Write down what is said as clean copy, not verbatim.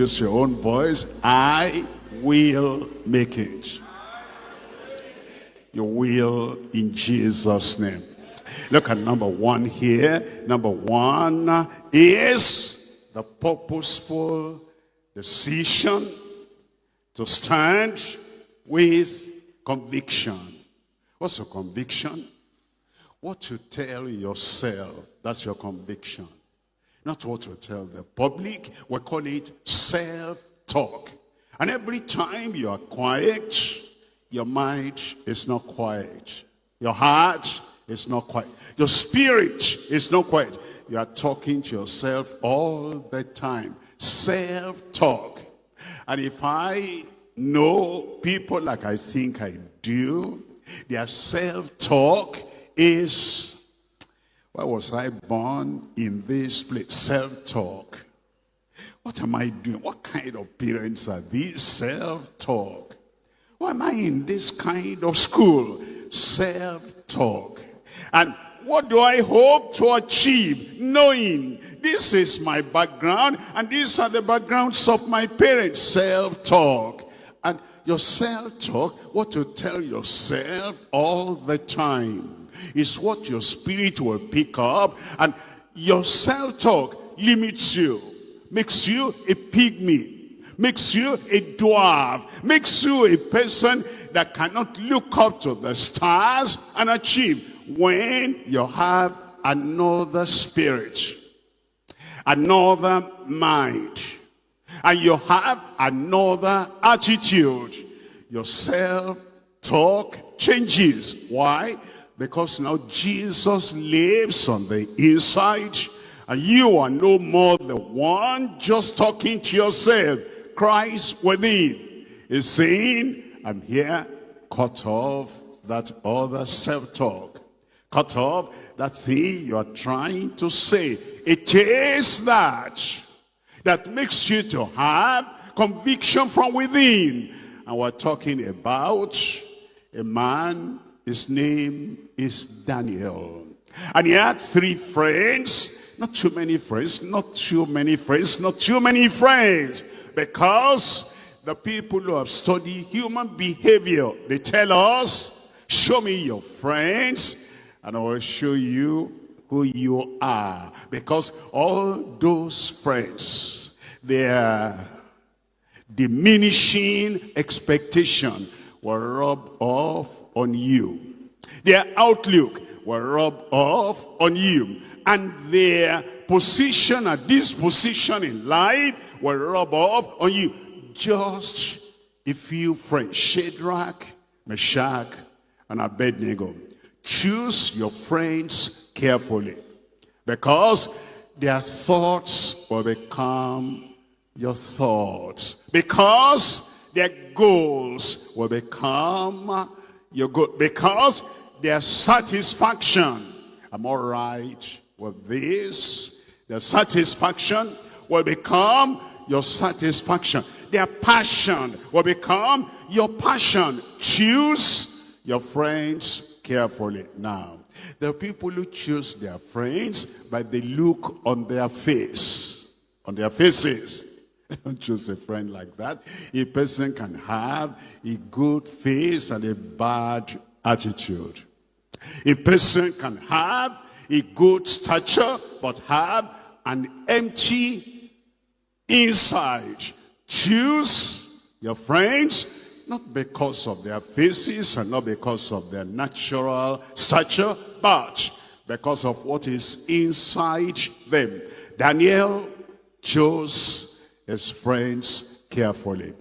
Use your own voice. I will make it. You will in Jesus' name. Look at number one here. Number one is the purposeful decision to stand with conviction. What's your conviction? What you tell yourself, that's your conviction. Not what you tell the public. We call it self-talk. And every time you are quiet, your mind is not quiet. Your heart is not quiet. Your spirit is not quiet. You are talking to yourself all the time. Self-talk. And if I know people like I think I do, their self-talk is, why was I born in this place? Self-talk. What am I doing? What kind of parents are these? Self-talk. Why am I in this kind of school? Self-talk. And what do I hope to achieve? Knowing this is my background and these are the backgrounds of my parents. Self-talk. And your self-talk, what you tell yourself all the time, is what your spirit will pick up. And your self-talk limits you, makes you a pygmy, makes you a dwarf, makes you a person that cannot look up to the stars and achieve. When you have another spirit, another mind, and you have another attitude, your self-talk changes. Why? Because now Jesus lives on the inside, and you are no more the one just talking to yourself. Christ within is saying, I'm here. Cut off that other self-talk. Cut off that thing you are trying to say. It is that makes you to have conviction from within. And we're talking about a man. His name is Daniel. And he had 3 friends. Not too many friends, not too many friends, not too many friends. Because the people who have studied human behavior, they tell us, show me your friends and I will show you who you are. Because all those friends, their diminishing expectation will rub off on you. Their outlook will rub off on you. And their position at this position in life will rub off on you. Just a few friends, Shadrach, Meshach, and Abednego. Choose your friends carefully, because their thoughts will become your thoughts. Because their goals will become your goal. Because their satisfaction, I'm all right with this. Their satisfaction will become your satisfaction. Their passion will become your passion. Choose your friends carefully. Now, there are people who choose their friends by the look on their face, on their faces. Don't choose a friend like that. A person can have a good face and a bad attitude. A person can have a good stature but have an empty inside. Choose your friends not because of their faces and not because of their natural stature, but because of what is inside them. Daniel chose his friends carefully.